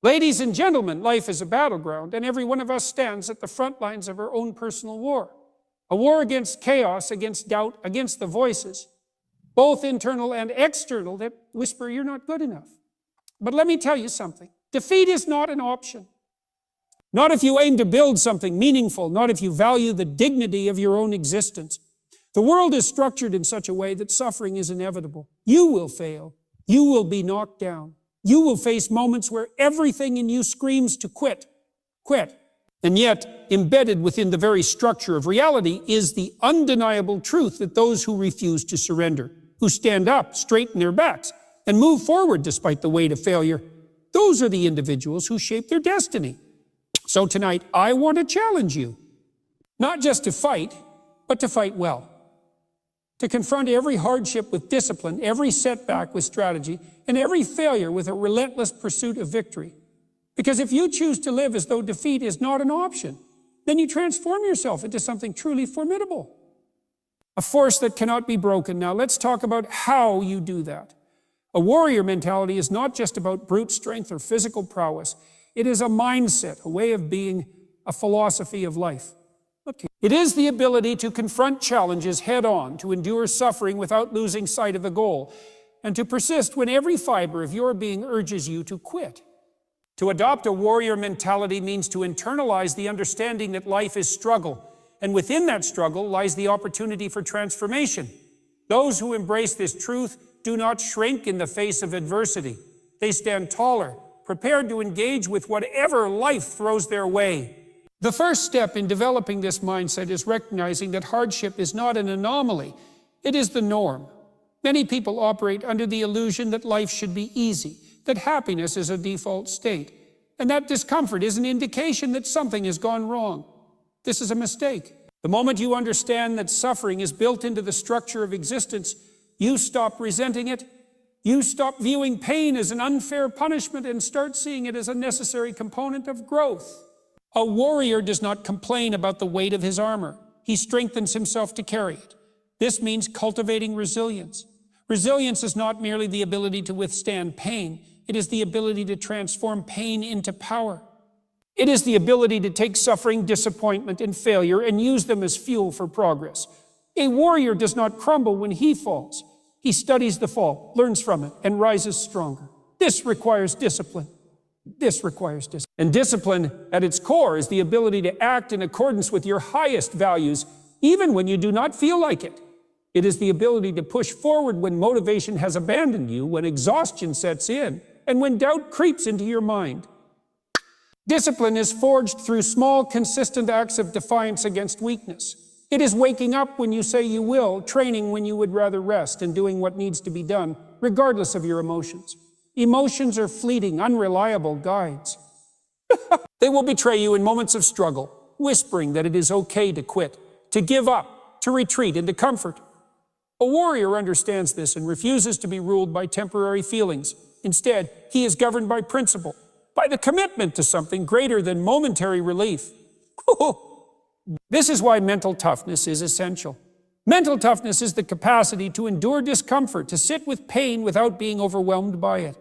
Ladies and gentlemen, life is a battleground, and every one of us stands at the front lines of our own personal war. A war against chaos, against doubt, against the voices, both internal and external, that whisper you're not good enough. But let me tell you something. Defeat is not an option. Not if you aim to build something meaningful, not if you value the dignity of your own existence. The world is structured in such a way that suffering is inevitable. You will fail. You will be knocked down. You will face moments where everything in you screams to quit. Quit. And yet, embedded within the very structure of reality is the undeniable truth that those who refuse to surrender, who stand up, straighten their backs, and move forward despite the weight of failure, those are the individuals who shape their destiny. So tonight, I want to challenge you, not just to fight, but to fight well. To confront every hardship with discipline, every setback with strategy, and every failure with a relentless pursuit of victory. Because if you choose to live as though defeat is not an option, then you transform yourself into something truly formidable. A force that cannot be broken. Now let's talk about how you do that. A warrior mentality is not just about brute strength or physical prowess. It is a mindset, a way of being, a philosophy of life. Okay. It is the ability to confront challenges head on, to endure suffering without losing sight of the goal, and to persist when every fiber of your being urges you to quit. To adopt a warrior mentality means to internalize the understanding that life is struggle, and within that struggle lies the opportunity for transformation. Those who embrace this truth do not shrink in the face of adversity. They stand taller, prepared to engage with whatever life throws their way. The first step in developing this mindset is recognizing that hardship is not an anomaly, it is the norm. Many people operate under the illusion that life should be easy, that happiness is a default state, and that discomfort is an indication that something has gone wrong. This is a mistake. The moment you understand that suffering is built into the structure of existence, you stop resenting it, you stop viewing pain as an unfair punishment and start seeing it as a necessary component of growth. A warrior does not complain about the weight of his armor. He strengthens himself to carry it. This means cultivating resilience. Resilience is not merely the ability to withstand pain. It is the ability to transform pain into power. It is the ability to take suffering, disappointment, and failure and use them as fuel for progress. A warrior does not crumble when he falls. He studies the fall, learns from it, and rises stronger. This requires discipline. This requires discipline. And discipline, at its core, is the ability to act in accordance with your highest values, even when you do not feel like it. It is the ability to push forward when motivation has abandoned you, when exhaustion sets in, and when doubt creeps into your mind. Discipline is forged through small, consistent acts of defiance against weakness. It is waking up when you say you will, training when you would rather rest, and doing what needs to be done, regardless of your emotions. Emotions are fleeting, unreliable guides. They will betray you in moments of struggle, whispering that it is okay to quit, to give up, to retreat into comfort. A warrior understands this and refuses to be ruled by temporary feelings. Instead, he is governed by principle, by the commitment to something greater than momentary relief. This is why mental toughness is essential. Mental toughness is the capacity to endure discomfort, to sit with pain without being overwhelmed by it.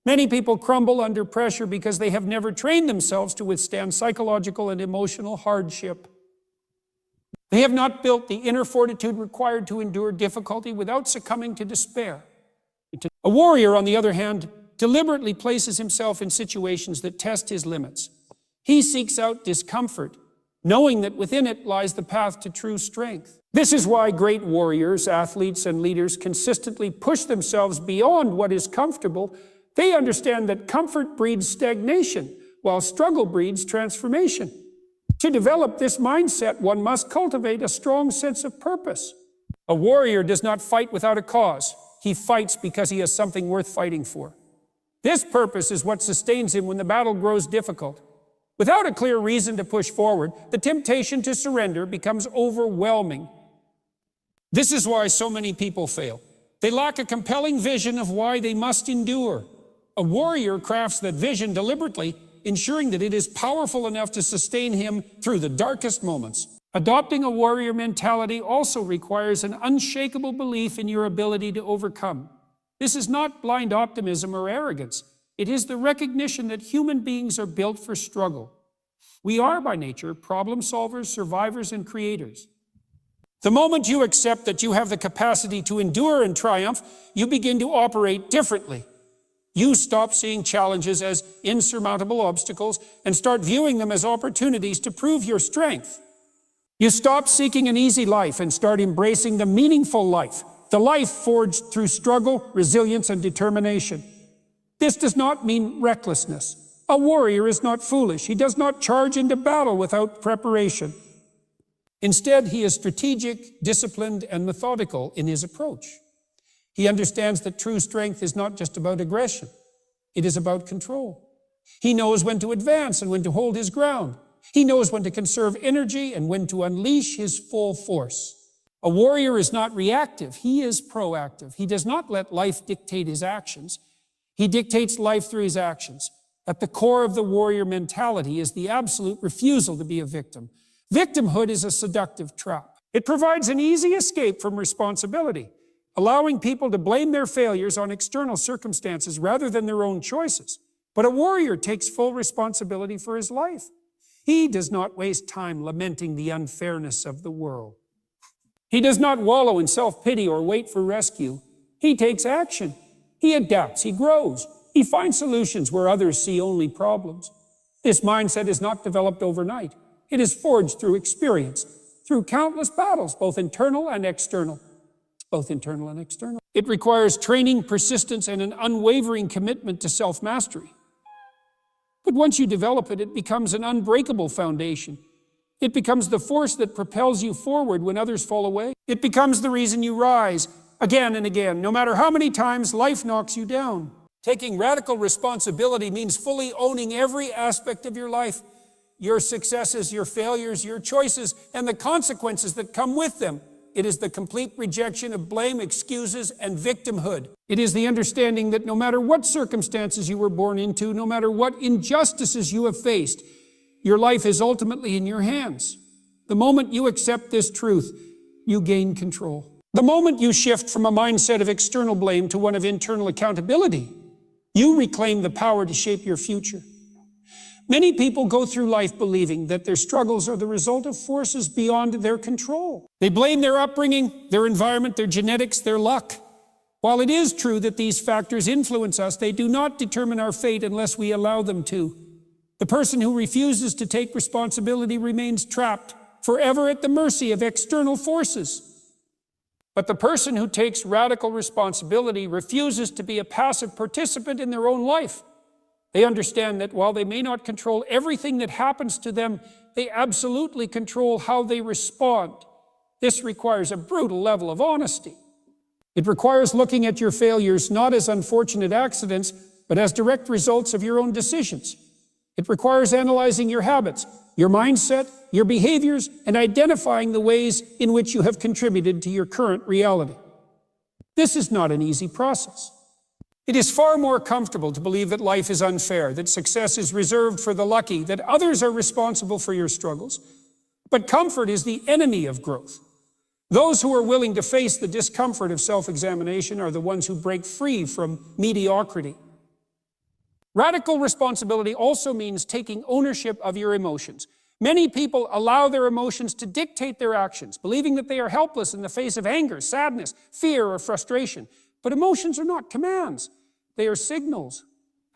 Many people crumble under pressure because they have never trained themselves to withstand psychological and emotional hardship. They have not built the inner fortitude required to endure difficulty without succumbing to despair. A warrior, on the other hand, deliberately places himself in situations that test his limits. He seeks out discomfort, knowing that within it lies the path to true strength. This is why great warriors, athletes, and leaders consistently push themselves beyond what is comfortable. They understand that comfort breeds stagnation, while struggle breeds transformation. To develop this mindset, one must cultivate a strong sense of purpose. A warrior does not fight without a cause. He fights because he has something worth fighting for. This purpose is what sustains him when the battle grows difficult. Without a clear reason to push forward, the temptation to surrender becomes overwhelming. This is why so many people fail. They lack a compelling vision of why they must endure. A warrior crafts that vision deliberately, ensuring that it is powerful enough to sustain him through the darkest moments. Adopting a warrior mentality also requires an unshakable belief in your ability to overcome. This is not blind optimism or arrogance. It is the recognition that human beings are built for struggle. We are, by nature, problem solvers, survivors, and creators. The moment you accept that you have the capacity to endure and triumph, you begin to operate differently. You stop seeing challenges as insurmountable obstacles and start viewing them as opportunities to prove your strength. You stop seeking an easy life and start embracing the meaningful life, the life forged through struggle, resilience, and determination. This does not mean recklessness. A warrior is not foolish. He does not charge into battle without preparation. Instead, he is strategic, disciplined, and methodical in his approach. He understands that true strength is not just about aggression. It is about control. He knows when to advance and when to hold his ground. He knows when to conserve energy and when to unleash his full force. A warrior is not reactive. He is proactive. He does not let life dictate his actions. He dictates life through his actions. At the core of the warrior mentality is the absolute refusal to be a victim. Victimhood is a seductive trap. It provides an easy escape from responsibility, allowing people to blame their failures on external circumstances rather than their own choices. But a warrior takes full responsibility for his life. He does not waste time lamenting the unfairness of the world. He does not wallow in self-pity or wait for rescue. He takes action. He adapts. He grows. He finds solutions where others see only problems. This mindset is not developed overnight. It is forged through experience, through countless battles, both internal and external. It requires training, persistence, and an unwavering commitment to self-mastery. But once you develop it, it becomes an unbreakable foundation. It becomes the force that propels you forward when others fall away. It becomes the reason you rise again and again, no matter how many times life knocks you down. Taking radical responsibility means fully owning every aspect of your life, your successes, your failures, your choices, and the consequences that come with them. It is the complete rejection of blame, excuses, and victimhood. It is the understanding that no matter what circumstances you were born into, no matter what injustices you have faced, your life is ultimately in your hands. The moment you accept this truth, you gain control. The moment you shift from a mindset of external blame to one of internal accountability, you reclaim the power to shape your future. Many people go through life believing that their struggles are the result of forces beyond their control. They blame their upbringing, their environment, their genetics, their luck. While it is true that these factors influence us, they do not determine our fate unless we allow them to. The person who refuses to take responsibility remains trapped forever at the mercy of external forces. But the person who takes radical responsibility refuses to be a passive participant in their own life. They understand that while they may not control everything that happens to them, they absolutely control how they respond. This requires a brutal level of honesty. It requires looking at your failures not as unfortunate accidents, but as direct results of your own decisions. It requires analyzing your habits, your mindset, your behaviors, and identifying the ways in which you have contributed to your current reality. This is not an easy process. It is far more comfortable to believe that life is unfair, that success is reserved for the lucky, that others are responsible for your struggles. But comfort is the enemy of growth. Those who are willing to face the discomfort of self-examination are the ones who break free from mediocrity. Radical responsibility also means taking ownership of your emotions. Many people allow their emotions to dictate their actions, believing that they are helpless in the face of anger, sadness, fear, or frustration. But emotions are not commands. They are signals.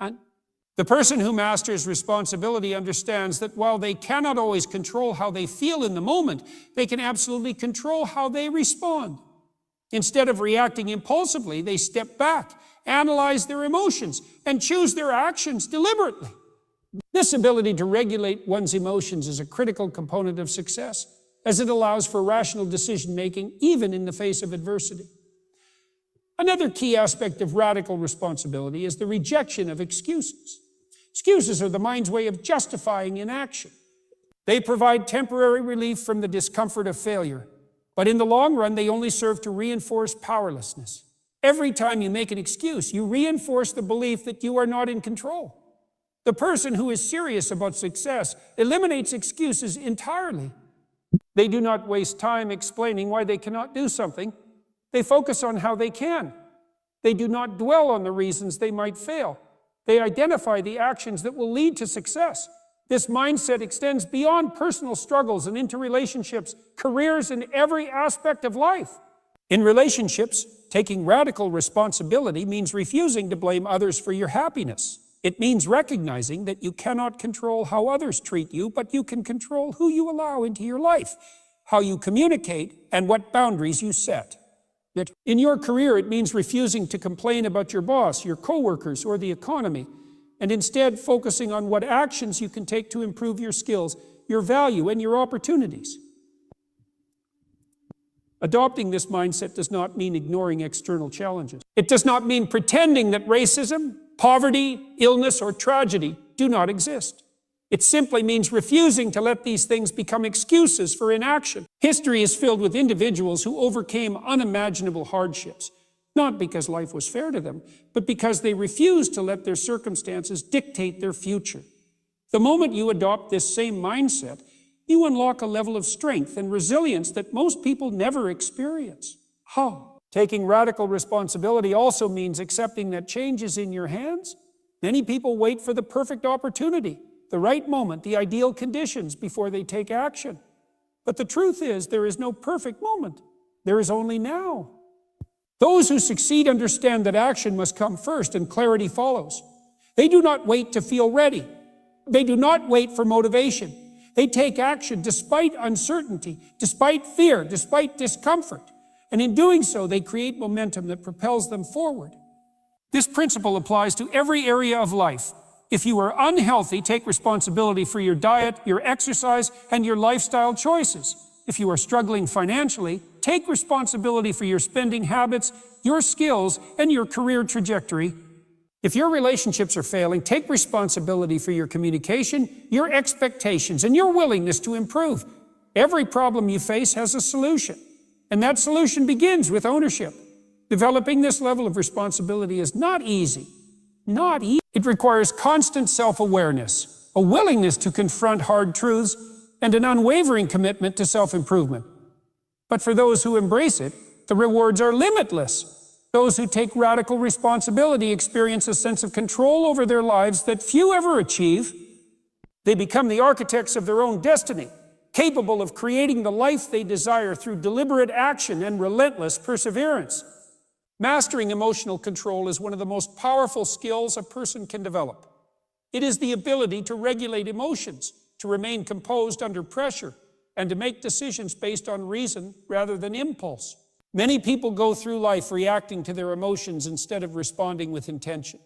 And the person who masters responsibility understands that while they cannot always control how they feel in the moment, they can absolutely control how they respond. Instead of reacting impulsively, they step back, analyze their emotions, and choose their actions deliberately. This ability to regulate one's emotions is a critical component of success, as it allows for rational decision-making even in the face of adversity. Another key aspect of radical responsibility is the rejection of excuses. Excuses are the mind's way of justifying inaction. They provide temporary relief from the discomfort of failure, but in the long run, they only serve to reinforce powerlessness. Every time you make an excuse, you reinforce the belief that you are not in control. The person who is serious about success eliminates excuses entirely. They do not waste time explaining why they cannot do something. They focus on how they can. They do not dwell on the reasons they might fail. They identify the actions that will lead to success. This mindset extends beyond personal struggles and into relationships, careers, and every aspect of life. In relationships, taking radical responsibility means refusing to blame others for your happiness. It means recognizing that you cannot control how others treat you, but you can control who you allow into your life, how you communicate, and what boundaries you set. In your career, it means refusing to complain about your boss, your coworkers, or the economy, and instead focusing on what actions you can take to improve your skills, your value, and your opportunities. Adopting this mindset does not mean ignoring external challenges. It does not mean pretending that racism, poverty, illness, or tragedy do not exist. It simply means refusing to let these things become excuses for inaction. History is filled with individuals who overcame unimaginable hardships, not because life was fair to them, but because they refused to let their circumstances dictate their future. The moment you adopt this same mindset, you unlock a level of strength and resilience that most people never experience. How? Taking radical responsibility also means accepting that change is in your hands. Many people wait for the perfect opportunity, the right moment, the ideal conditions before they take action. But the truth is, there is no perfect moment. There is only now. Those who succeed understand that action must come first and clarity follows. They do not wait to feel ready. They do not wait for motivation. They take action despite uncertainty, despite fear, despite discomfort. And in doing so, they create momentum that propels them forward. This principle applies to every area of life. If you are unhealthy, take responsibility for your diet, your exercise, and your lifestyle choices. If you are struggling financially, take responsibility for your spending habits, your skills, and your career trajectory. If your relationships are failing, take responsibility for your communication, your expectations, and your willingness to improve. Every problem you face has a solution, and that solution begins with ownership. Developing this level of responsibility is not easy. Not easy. It requires constant self-awareness, a willingness to confront hard truths, and an unwavering commitment to self-improvement. But for those who embrace it, the rewards are limitless. Those who take radical responsibility experience a sense of control over their lives that few ever achieve. They become the architects of their own destiny, capable of creating the life they desire through deliberate action and relentless perseverance. Mastering emotional control is one of the most powerful skills a person can develop. It is the ability to regulate emotions, to remain composed under pressure, and to make decisions based on reason rather than impulse. Many people go through life reacting to their emotions instead of responding with intention.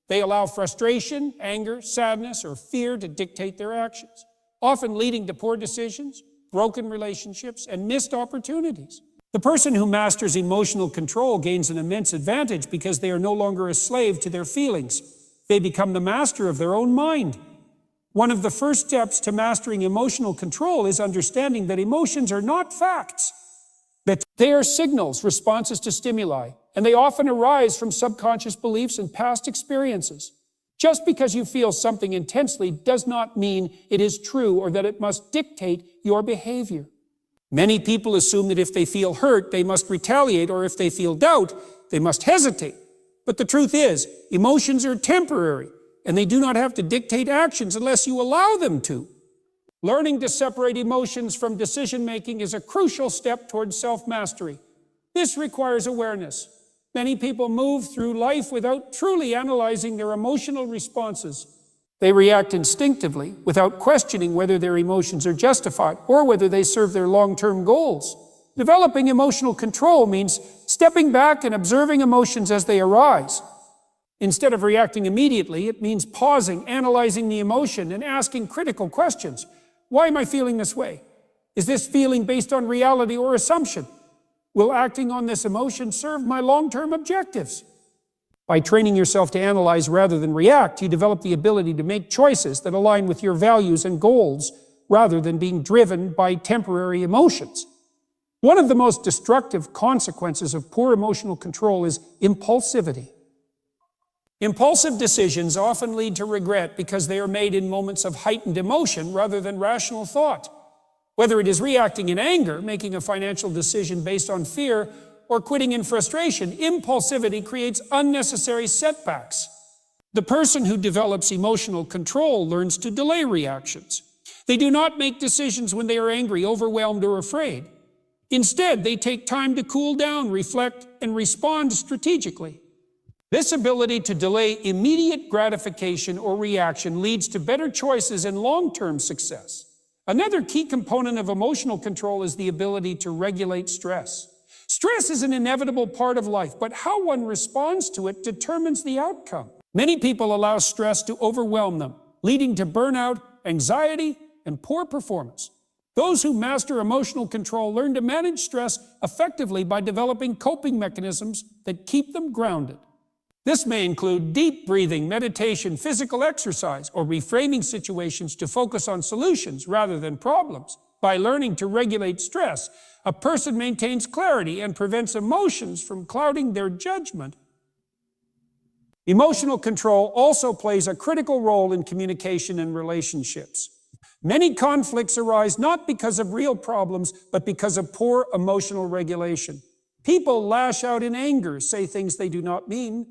They allow frustration, anger, sadness, or fear to dictate their actions, often leading to poor decisions, broken relationships, and missed opportunities. The person who masters emotional control gains an immense advantage because they are no longer a slave to their feelings. They become the master of their own mind. One of the first steps to mastering emotional control is understanding that emotions are not facts, that they are signals, responses to stimuli, and they often arise from subconscious beliefs and past experiences. Just because you feel something intensely does not mean it is true or that it must dictate your behavior. Many people assume that if they feel hurt, they must retaliate, or if they feel doubt, they must hesitate. But the truth is, emotions are temporary, and they do not have to dictate actions unless you allow them to. Learning to separate emotions from decision-making is a crucial step towards self-mastery. This requires awareness. Many people move through life without truly analyzing their emotional responses. They react instinctively without questioning whether their emotions are justified or whether they serve their long-term goals. Developing emotional control means stepping back and observing emotions as they arise. Instead of reacting immediately, it means pausing, analyzing the emotion, and asking critical questions. Why am I feeling this way? Is this feeling based on reality or assumption? Will acting on this emotion serve my long-term objectives? By training yourself to analyze rather than react, you develop the ability to make choices that align with your values and goals rather than being driven by temporary emotions. One of the most destructive consequences of poor emotional control is impulsivity. Impulsive decisions often lead to regret because they are made in moments of heightened emotion rather than rational thought. Whether it is reacting in anger, making a financial decision based on fear, or quitting in frustration, impulsivity creates unnecessary setbacks. The person who develops emotional control learns to delay reactions. They do not make decisions when they are angry, overwhelmed, or afraid. Instead, they take time to cool down, reflect, and respond strategically. This ability to delay immediate gratification or reaction leads to better choices and long-term success. Another key component of emotional control is the ability to regulate stress. Stress is an inevitable part of life, but how one responds to it determines the outcome. Many people allow stress to overwhelm them, leading to burnout, anxiety, and poor performance. Those who master emotional control learn to manage stress effectively by developing coping mechanisms that keep them grounded. This may include deep breathing, meditation, physical exercise, or reframing situations to focus on solutions rather than problems. By learning to regulate stress, a person maintains clarity and prevents emotions from clouding their judgment. Emotional control also plays a critical role in communication and relationships. Many conflicts arise not because of real problems, but because of poor emotional regulation. People lash out in anger, say things they do not mean,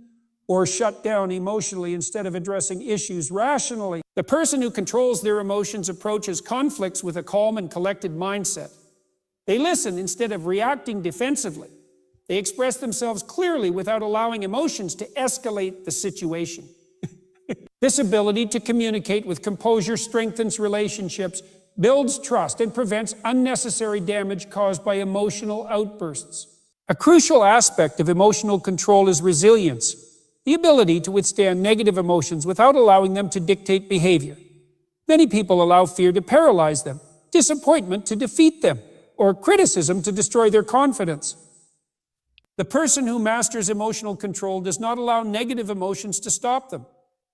or shut down emotionally instead of addressing issues rationally. The person who controls their emotions approaches conflicts with a calm and collected mindset. They listen instead of reacting defensively. They express themselves clearly without allowing emotions to escalate the situation. This ability to communicate with composure strengthens relationships, builds trust, and prevents unnecessary damage caused by emotional outbursts. A crucial aspect of emotional control is resilience, the ability to withstand negative emotions without allowing them to dictate behavior. Many people allow fear to paralyze them, disappointment to defeat them, or criticism to destroy their confidence. The person who masters emotional control does not allow negative emotions to stop them.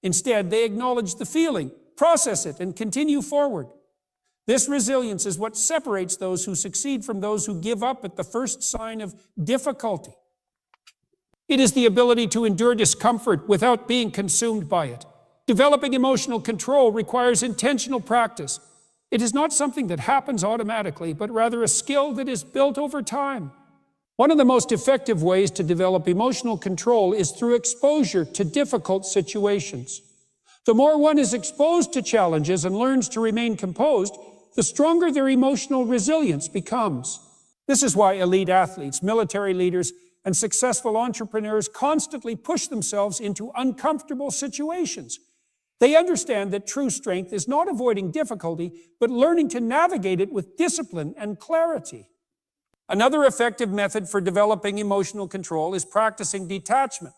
Instead, they acknowledge the feeling, process it, and continue forward. This resilience is what separates those who succeed from those who give up at the first sign of difficulty. It is the ability to endure discomfort without being consumed by it. Developing emotional control requires intentional practice. It is not something that happens automatically, but rather a skill that is built over time. One of the most effective ways to develop emotional control is through exposure to difficult situations. The more one is exposed to challenges and learns to remain composed, the stronger their emotional resilience becomes. This is why elite athletes, military leaders, and successful entrepreneurs constantly push themselves into uncomfortable situations. They understand that true strength is not avoiding difficulty, but learning to navigate it with discipline and clarity. Another effective method for developing emotional control is practicing detachment.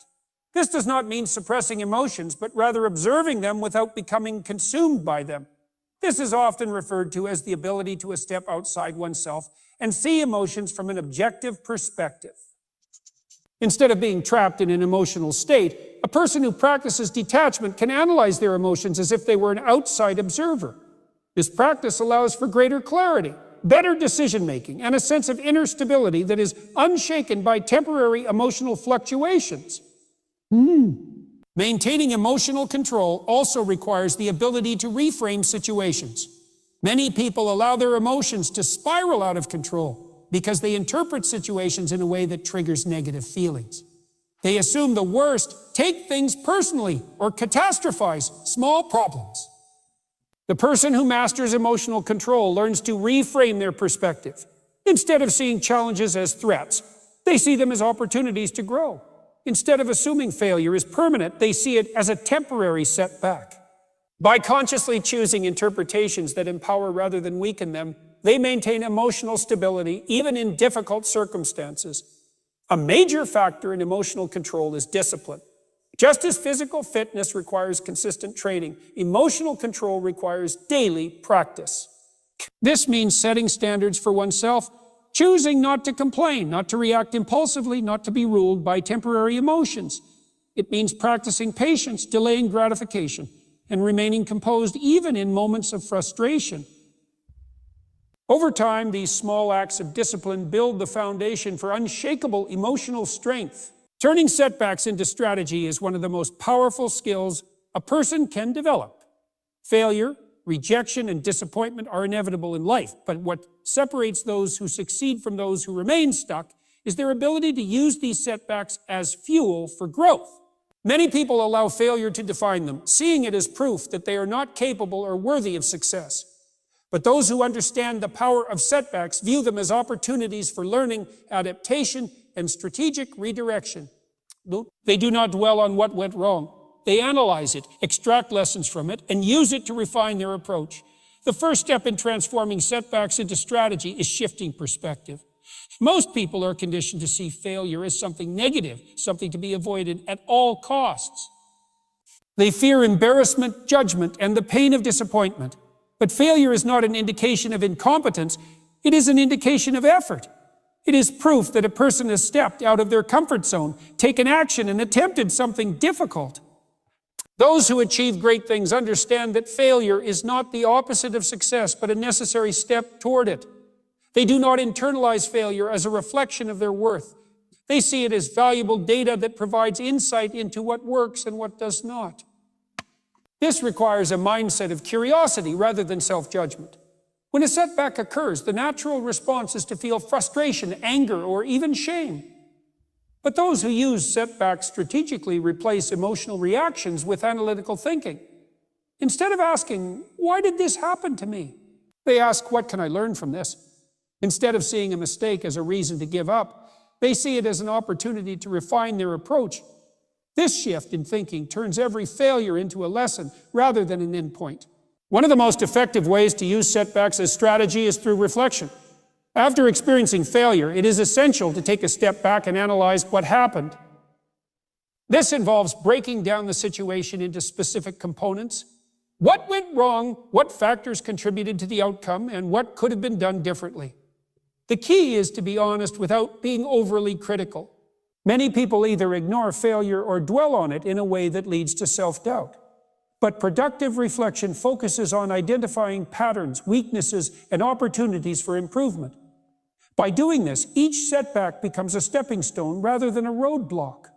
This does not mean suppressing emotions, but rather observing them without becoming consumed by them. This is often referred to as the ability to step outside oneself and see emotions from an objective perspective. Instead of being trapped in an emotional state, a person who practices detachment can analyze their emotions as if they were an outside observer. This practice allows for greater clarity, better decision-making, and a sense of inner stability that is unshaken by temporary emotional fluctuations. Maintaining emotional control also requires the ability to reframe situations. Many people allow their emotions to spiral out of control because they interpret situations in a way that triggers negative feelings. They assume the worst, take things personally, or catastrophize small problems. The person who masters emotional control learns to reframe their perspective. Instead of seeing challenges as threats, they see them as opportunities to grow. Instead of assuming failure is permanent, they see it as a temporary setback. By consciously choosing interpretations that empower rather than weaken them, they maintain emotional stability even in difficult circumstances. A major factor in emotional control is discipline. Just as physical fitness requires consistent training, emotional control requires daily practice. This means setting standards for oneself, choosing not to complain, not to react impulsively, not to be ruled by temporary emotions. It means practicing patience, delaying gratification, and remaining composed even in moments of frustration. Over time, these small acts of discipline build the foundation for unshakable emotional strength. Turning setbacks into strategy is one of the most powerful skills a person can develop. Failure, rejection, and disappointment are inevitable in life, but what separates those who succeed from those who remain stuck is their ability to use these setbacks as fuel for growth. Many people allow failure to define them, seeing it as proof that they are not capable or worthy of success. But those who understand the power of setbacks view them as opportunities for learning, adaptation, and strategic redirection. They do not dwell on what went wrong. They analyze it, extract lessons from it, and use it to refine their approach. The first step in transforming setbacks into strategy is shifting perspective. Most people are conditioned to see failure as something negative, something to be avoided at all costs. They fear embarrassment, judgment, and the pain of disappointment. But failure is not an indication of incompetence, it is an indication of effort. It is proof that a person has stepped out of their comfort zone, taken action, and attempted something difficult. Those who achieve great things understand that failure is not the opposite of success, but a necessary step toward it. They do not internalize failure as a reflection of their worth. They see it as valuable data that provides insight into what works and what does not. This requires a mindset of curiosity rather than self-judgment. When a setback occurs, the natural response is to feel frustration, anger, or even shame. But those who use setbacks strategically replace emotional reactions with analytical thinking. Instead of asking, "Why did this happen to me?" they ask, "What can I learn from this?" Instead of seeing a mistake as a reason to give up, they see it as an opportunity to refine their approach. This shift in thinking turns every failure into a lesson rather than an endpoint. One of the most effective ways to use setbacks as strategy is through reflection. After experiencing failure, it is essential to take a step back and analyze what happened. This involves breaking down the situation into specific components. What went wrong, what factors contributed to the outcome, and what could have been done differently. The key is to be honest without being overly critical. Many people either ignore failure or dwell on it in a way that leads to self-doubt. But productive reflection focuses on identifying patterns, weaknesses, and opportunities for improvement. By doing this, each setback becomes a stepping stone rather than a roadblock.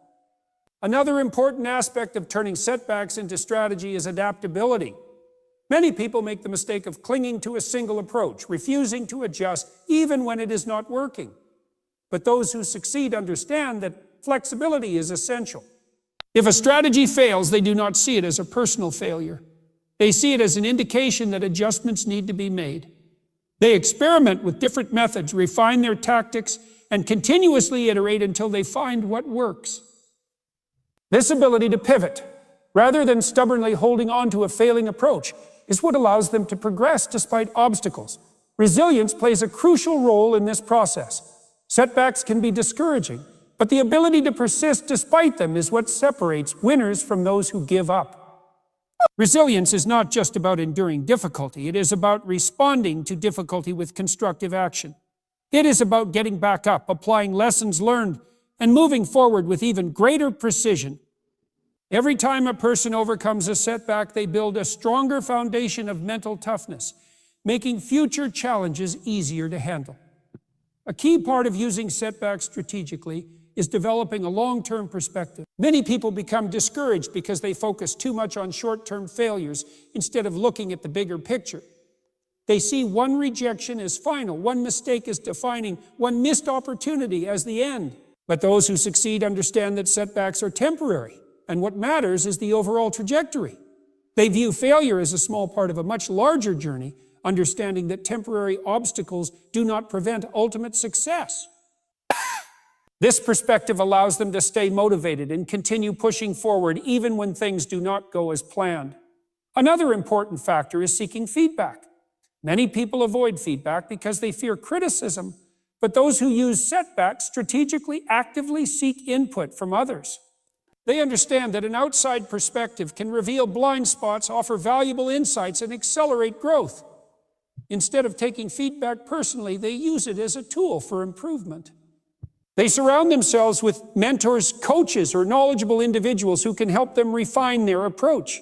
Another important aspect of turning setbacks into strategy is adaptability. Many people make the mistake of clinging to a single approach, refusing to adjust even when it is not working. But those who succeed understand that flexibility is essential. If a strategy fails, they do not see it as a personal failure. They see it as an indication that adjustments need to be made. They experiment with different methods, refine their tactics, and continuously iterate until they find what works. This ability to pivot, rather than stubbornly holding on to a failing approach, is what allows them to progress despite obstacles. Resilience plays a crucial role in this process. Setbacks can be discouraging, but the ability to persist despite them is what separates winners from those who give up. Resilience is not just about enduring difficulty, it is about responding to difficulty with constructive action. It is about getting back up, applying lessons learned, and moving forward with even greater precision. Every time a person overcomes a setback, they build a stronger foundation of mental toughness, making future challenges easier to handle. A key part of using setbacks strategically is developing a long-term perspective. Many people become discouraged because they focus too much on short-term failures instead of looking at the bigger picture. They see one rejection as final, one mistake as defining, one missed opportunity as the end. But those who succeed understand that setbacks are temporary, and what matters is the overall trajectory. They view failure as a small part of a much larger journey, understanding that temporary obstacles do not prevent ultimate success. This perspective allows them to stay motivated and continue pushing forward even when things do not go as planned. Another important factor is seeking feedback. Many people avoid feedback because they fear criticism, but those who use setbacks strategically actively seek input from others. They understand that an outside perspective can reveal blind spots, offer valuable insights, and accelerate growth. Instead of taking feedback personally, they use it as a tool for improvement. They surround themselves with mentors, coaches, or knowledgeable individuals who can help them refine their approach.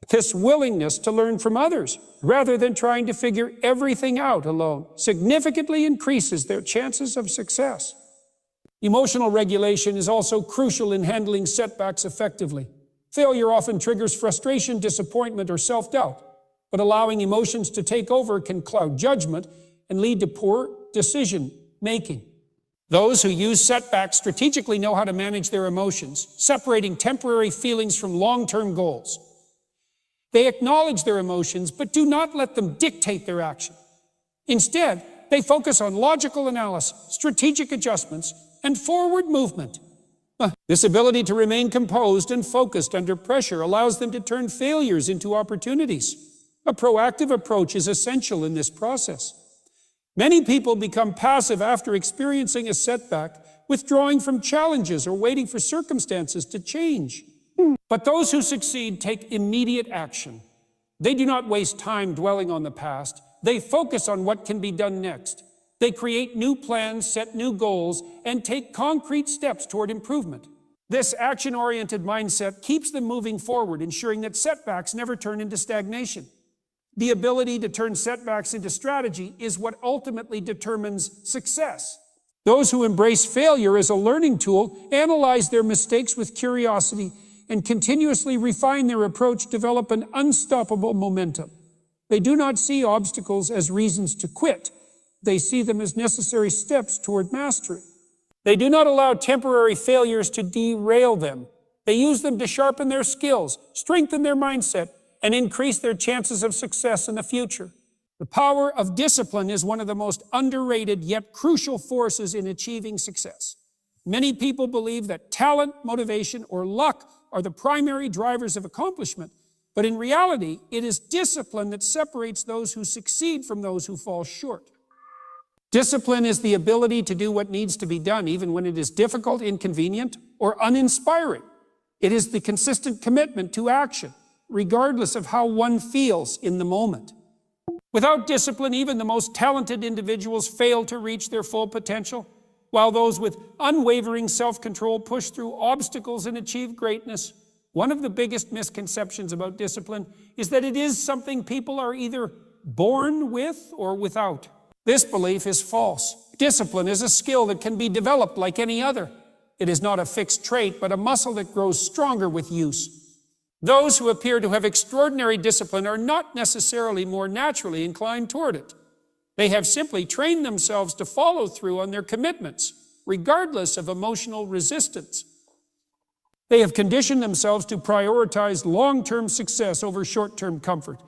This willingness to learn from others, rather than trying to figure everything out alone, significantly increases their chances of success. Emotional regulation is also crucial in handling setbacks effectively. Failure often triggers frustration, disappointment, or self-doubt, but allowing emotions to take over can cloud judgment and lead to poor decision-making. Those who use setbacks strategically know how to manage their emotions, separating temporary feelings from long-term goals. They acknowledge their emotions, but do not let them dictate their action. Instead, they focus on logical analysis, strategic adjustments, and forward movement. This ability to remain composed and focused under pressure allows them to turn failures into opportunities. A proactive approach is essential in this process. Many people become passive after experiencing a setback, withdrawing from challenges or waiting for circumstances to change. But those who succeed take immediate action. They do not waste time dwelling on the past. They focus on what can be done next. They create new plans, set new goals, and take concrete steps toward improvement. This action-oriented mindset keeps them moving forward, ensuring that setbacks never turn into stagnation. The ability to turn setbacks into strategy is what ultimately determines success. Those who embrace failure as a learning tool, analyze their mistakes with curiosity, and continuously refine their approach develop an unstoppable momentum. They do not see obstacles as reasons to quit. They see them as necessary steps toward mastery. They do not allow temporary failures to derail them. They use them to sharpen their skills, strengthen their mindset, and increase their chances of success in the future. The power of discipline is one of the most underrated yet crucial forces in achieving success. Many people believe that talent, motivation, or luck are the primary drivers of accomplishment, but in reality, it is discipline that separates those who succeed from those who fall short. Discipline is the ability to do what needs to be done, even when it is difficult, inconvenient, or uninspiring. It is the consistent commitment to action, regardless of how one feels in the moment. Without discipline, even the most talented individuals fail to reach their full potential, while those with unwavering self-control push through obstacles and achieve greatness. One of the biggest misconceptions about discipline is that it is something people are either born with or without. This belief is false. Discipline is a skill that can be developed like any other. It is not a fixed trait, but a muscle that grows stronger with use. Those who appear to have extraordinary discipline are not necessarily more naturally inclined toward it. They have simply trained themselves to follow through on their commitments, regardless of emotional resistance. They have conditioned themselves to prioritize long-term success over short-term comfort.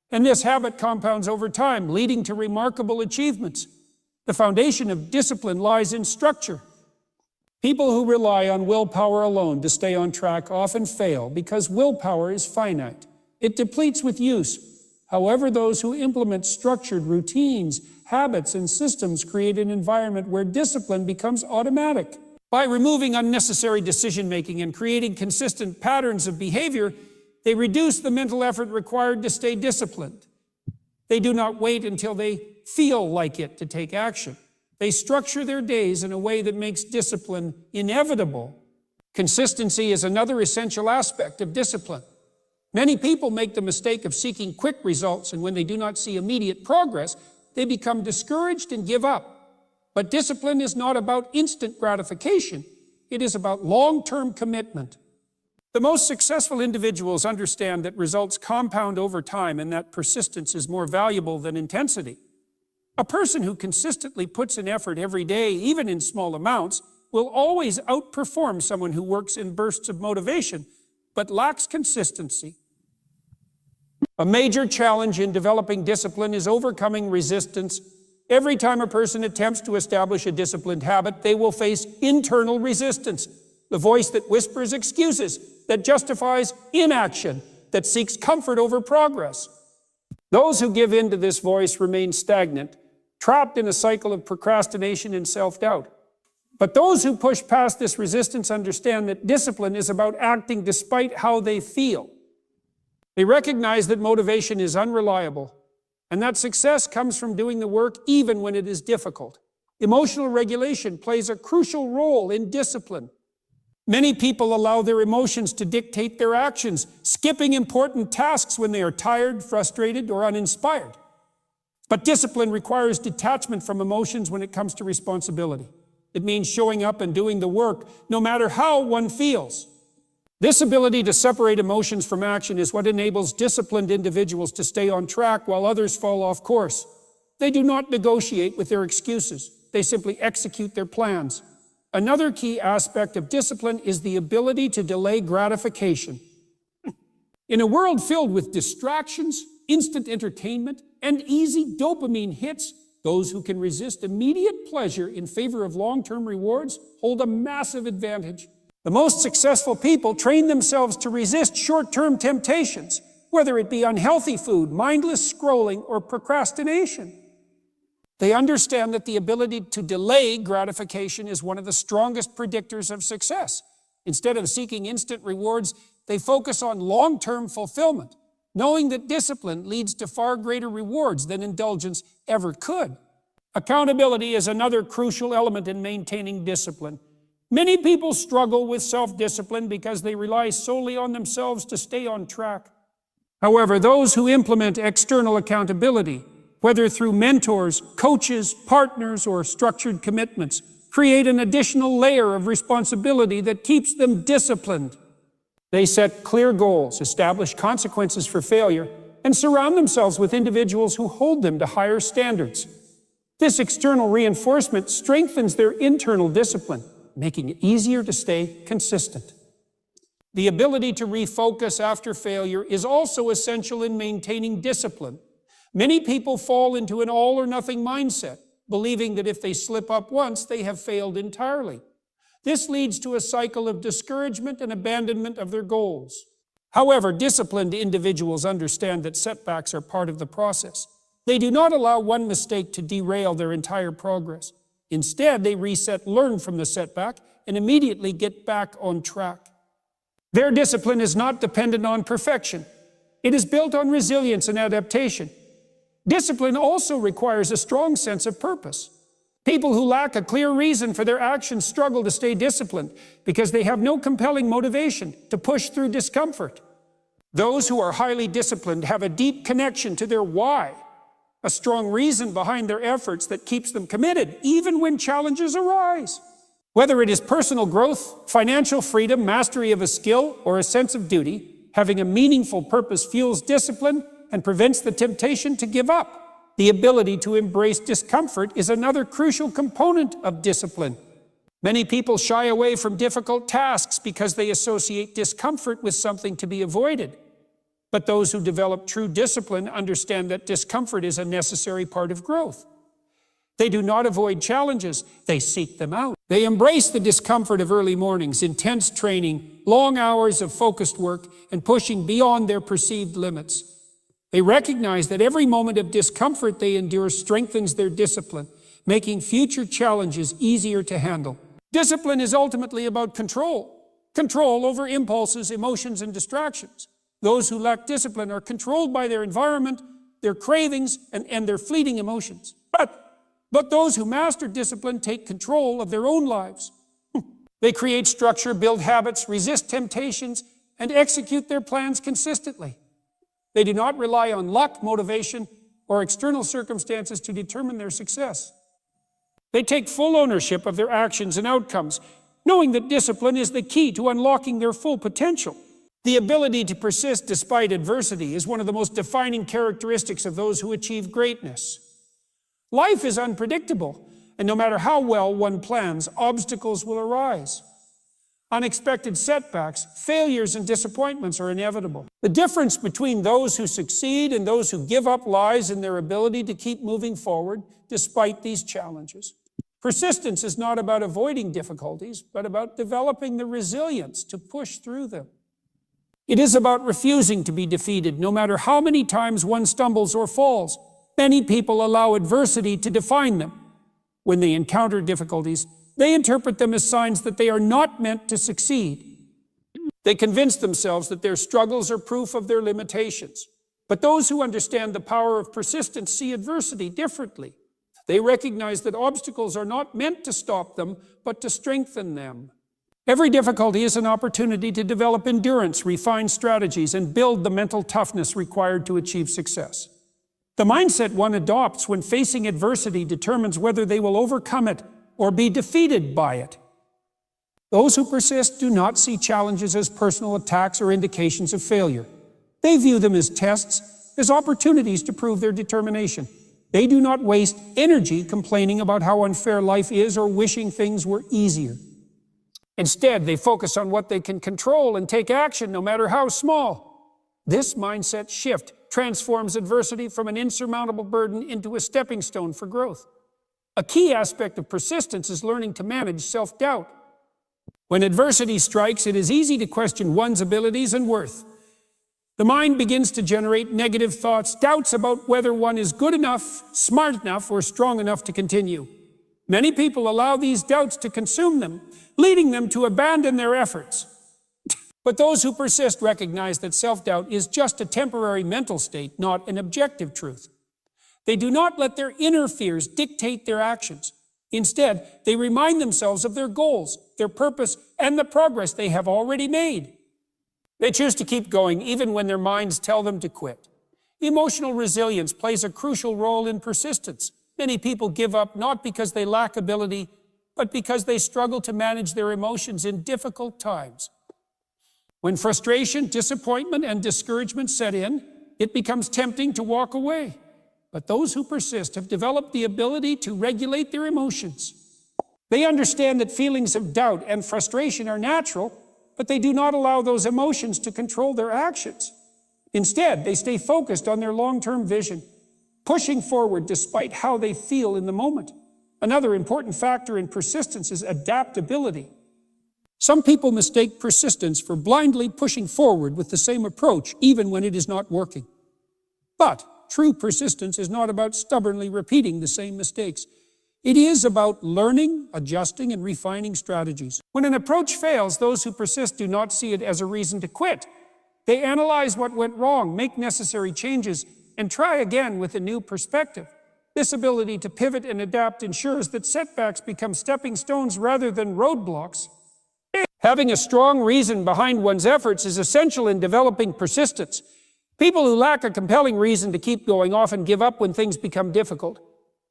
And this habit compounds over time, leading to remarkable achievements. The foundation of discipline lies in structure. People who rely on willpower alone to stay on track often fail because willpower is finite. It depletes with use. However, those who implement structured routines, habits, and systems create an environment where discipline becomes automatic. By removing unnecessary decision-making and creating consistent patterns of behavior, they reduce the mental effort required to stay disciplined. They do not wait until they feel like it to take action. They structure their days in a way that makes discipline inevitable. Consistency is another essential aspect of discipline. Many people make the mistake of seeking quick results, and when they do not see immediate progress, they become discouraged and give up. But discipline is not about instant gratification. It is about long-term commitment. The most successful individuals understand that results compound over time and that persistence is more valuable than intensity. A person who consistently puts in effort every day, even in small amounts, will always outperform someone who works in bursts of motivation, but lacks consistency. A major challenge in developing discipline is overcoming resistance. Every time a person attempts to establish a disciplined habit, they will face internal resistance, the voice that whispers excuses, that justifies inaction, that seeks comfort over progress. Those who give in to this voice remain stagnant, trapped in a cycle of procrastination and self-doubt. But those who push past this resistance understand that discipline is about acting despite how they feel. They recognize that motivation is unreliable and that success comes from doing the work even when it is difficult. Emotional regulation plays a crucial role in discipline. Many people allow their emotions to dictate their actions, skipping important tasks when they are tired, frustrated, or uninspired. But discipline requires detachment from emotions when it comes to responsibility. It means showing up and doing the work, no matter how one feels. This ability to separate emotions from action is what enables disciplined individuals to stay on track while others fall off course. They do not negotiate with their excuses. They simply execute their plans. Another key aspect of discipline is the ability to delay gratification. In a world filled with distractions, instant entertainment, and easy dopamine hits, those who can resist immediate pleasure in favor of long-term rewards hold a massive advantage. The most successful people train themselves to resist short-term temptations, whether it be unhealthy food, mindless scrolling, or procrastination. They understand that the ability to delay gratification is one of the strongest predictors of success. Instead of seeking instant rewards, they focus on long-term fulfillment, knowing that discipline leads to far greater rewards than indulgence ever could. Accountability is another crucial element in maintaining discipline. Many people struggle with self-discipline because they rely solely on themselves to stay on track. However, those who implement external accountability, whether through mentors, coaches, partners, or structured commitments, create an additional layer of responsibility that keeps them disciplined. They set clear goals, establish consequences for failure, and surround themselves with individuals who hold them to higher standards. This external reinforcement strengthens their internal discipline, making it easier to stay consistent. The ability to refocus after failure is also essential in maintaining discipline. Many people fall into an all-or-nothing mindset, believing that if they slip up once, they have failed entirely. This leads to a cycle of discouragement and abandonment of their goals. However, disciplined individuals understand that setbacks are part of the process. They do not allow one mistake to derail their entire progress. Instead, they reset, learn from the setback, and immediately get back on track. Their discipline is not dependent on perfection. It is built on resilience and adaptation. Discipline also requires a strong sense of purpose. People who lack a clear reason for their actions struggle to stay disciplined because they have no compelling motivation to push through discomfort. Those who are highly disciplined have a deep connection to their why, a strong reason behind their efforts that keeps them committed, even when challenges arise. Whether it is personal growth, financial freedom, mastery of a skill, or a sense of duty, having a meaningful purpose fuels discipline and prevents the temptation to give up. The ability to embrace discomfort is another crucial component of discipline. Many people shy away from difficult tasks because they associate discomfort with something to be avoided. But those who develop true discipline understand that discomfort is a necessary part of growth. They do not avoid challenges, they seek them out. They embrace the discomfort of early mornings, intense training, long hours of focused work, and pushing beyond their perceived limits. They recognize that every moment of discomfort they endure strengthens their discipline, making future challenges easier to handle. Discipline is ultimately about control over impulses, emotions, and distractions. Those who lack discipline are controlled by their environment, their cravings, and their fleeting emotions. But those who master discipline take control of their own lives. They create structure, build habits, resist temptations, and execute their plans consistently. They do not rely on luck, motivation, or external circumstances to determine their success. They take full ownership of their actions and outcomes, knowing that discipline is the key to unlocking their full potential. The ability to persist despite adversity is one of the most defining characteristics of those who achieve greatness. Life is unpredictable, and no matter how well one plans, obstacles will arise. Unexpected setbacks, failures, and disappointments are inevitable. The difference between those who succeed and those who give up lies in their ability to keep moving forward despite these challenges. Persistence is not about avoiding difficulties, but about developing the resilience to push through them. It is about refusing to be defeated, no matter how many times one stumbles or falls. Many people allow adversity to define them. When they encounter difficulties, they interpret them as signs that they are not meant to succeed. They convince themselves that their struggles are proof of their limitations. But those who understand the power of persistence see adversity differently. They recognize that obstacles are not meant to stop them, but to strengthen them. Every difficulty is an opportunity to develop endurance, refine strategies, and build the mental toughness required to achieve success. The mindset one adopts when facing adversity determines whether they will overcome it or be defeated by it. Those who persist do not see challenges as personal attacks or indications of failure. They view them as tests, as opportunities to prove their determination. They do not waste energy complaining about how unfair life is or wishing things were easier. Instead, they focus on what they can control and take action no matter how small. This mindset shift transforms adversity from an insurmountable burden into a stepping stone for growth. A key aspect of persistence is learning to manage self-doubt. When adversity strikes, it is easy to question one's abilities and worth. The mind begins to generate negative thoughts, doubts about whether one is good enough, smart enough, or strong enough to continue. Many people allow these doubts to consume them, leading them to abandon their efforts. But those who persist recognize that self-doubt is just a temporary mental state, not an objective truth. They do not let their inner fears dictate their actions. Instead, they remind themselves of their goals, their purpose, and the progress they have already made. They choose to keep going even when their minds tell them to quit. Emotional resilience plays a crucial role in persistence. Many people give up not because they lack ability, but because they struggle to manage their emotions in difficult times. When frustration, disappointment, and discouragement set in, it becomes tempting to walk away. But those who persist have developed the ability to regulate their emotions. They understand that feelings of doubt and frustration are natural, but they do not allow those emotions to control their actions. Instead, they stay focused on their long-term vision, pushing forward despite how they feel in the moment. Another important factor in persistence is adaptability. Some people mistake persistence for blindly pushing forward with the same approach, even when it is not working. But true persistence is not about stubbornly repeating the same mistakes. It is about learning, adjusting, and refining strategies. When an approach fails, those who persist do not see it as a reason to quit. They analyze what went wrong, make necessary changes, and try again with a new perspective. This ability to pivot and adapt ensures that setbacks become stepping stones rather than roadblocks. Having a strong reason behind one's efforts is essential in developing persistence. People who lack a compelling reason to keep going often give up when things become difficult.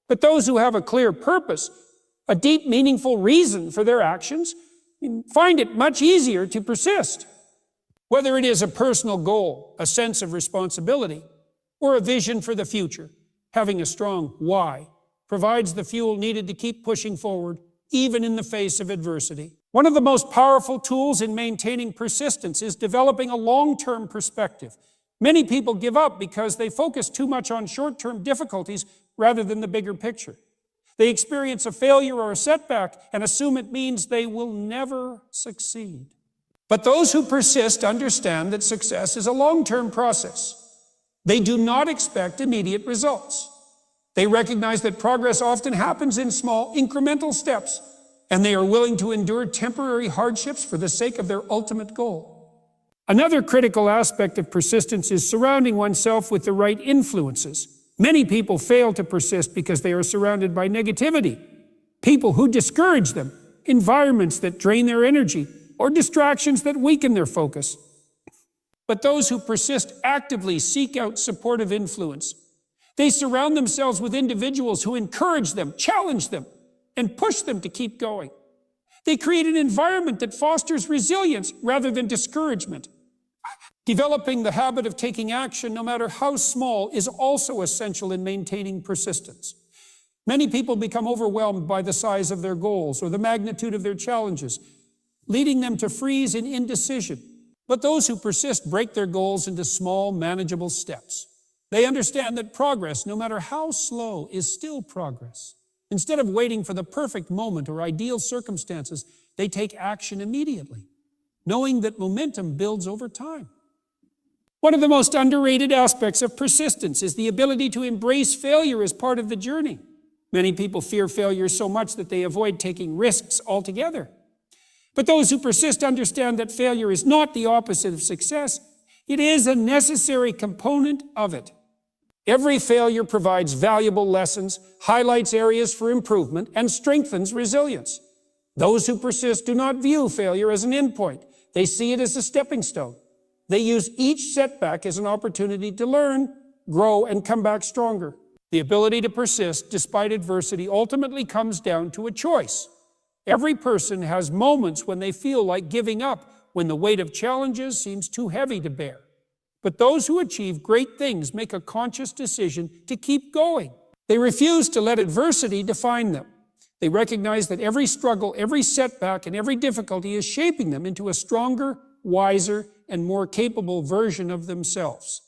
But those who have a clear purpose, a deep, meaningful reason for their actions, find it much easier to persist. Whether it is a personal goal, a sense of responsibility, or a vision for the future, having a strong why provides the fuel needed to keep pushing forward, even in the face of adversity. One of the most powerful tools in maintaining persistence is developing a long-term perspective. Many people give up because they focus too much on short-term difficulties rather than the bigger picture. They experience a failure or a setback and assume it means they will never succeed. But those who persist understand that success is a long-term process. They do not expect immediate results. They recognize that progress often happens in small, incremental steps, and they are willing to endure temporary hardships for the sake of their ultimate goal. Another critical aspect of persistence is surrounding oneself with the right influences. Many people fail to persist because they are surrounded by negativity, people who discourage them, environments that drain their energy, or distractions that weaken their focus. But those who persist actively seek out supportive influence. They surround themselves with individuals who encourage them, challenge them, and push them to keep going. They create an environment that fosters resilience rather than discouragement. Developing the habit of taking action, no matter how small, is also essential in maintaining persistence. Many people become overwhelmed by the size of their goals or the magnitude of their challenges, leading them to freeze in indecision. But those who persist break their goals into small, manageable steps. They understand that progress, no matter how slow, is still progress. Instead of waiting for the perfect moment or ideal circumstances, they take action immediately, knowing that momentum builds over time. One of the most underrated aspects of persistence is the ability to embrace failure as part of the journey. Many people fear failure so much that they avoid taking risks altogether. But those who persist understand that failure is not the opposite of success. It is a necessary component of it. Every failure provides valuable lessons, highlights areas for improvement, and strengthens resilience. Those who persist do not view failure as an endpoint. They see it as a stepping stone. They use each setback as an opportunity to learn, grow, and come back stronger. The ability to persist despite adversity ultimately comes down to a choice. Every person has moments when they feel like giving up, when the weight of challenges seems too heavy to bear. But those who achieve great things make a conscious decision to keep going. They refuse to let adversity define them. They recognize that every struggle, every setback, and every difficulty is shaping them into a stronger, wiser, and more capable version of themselves.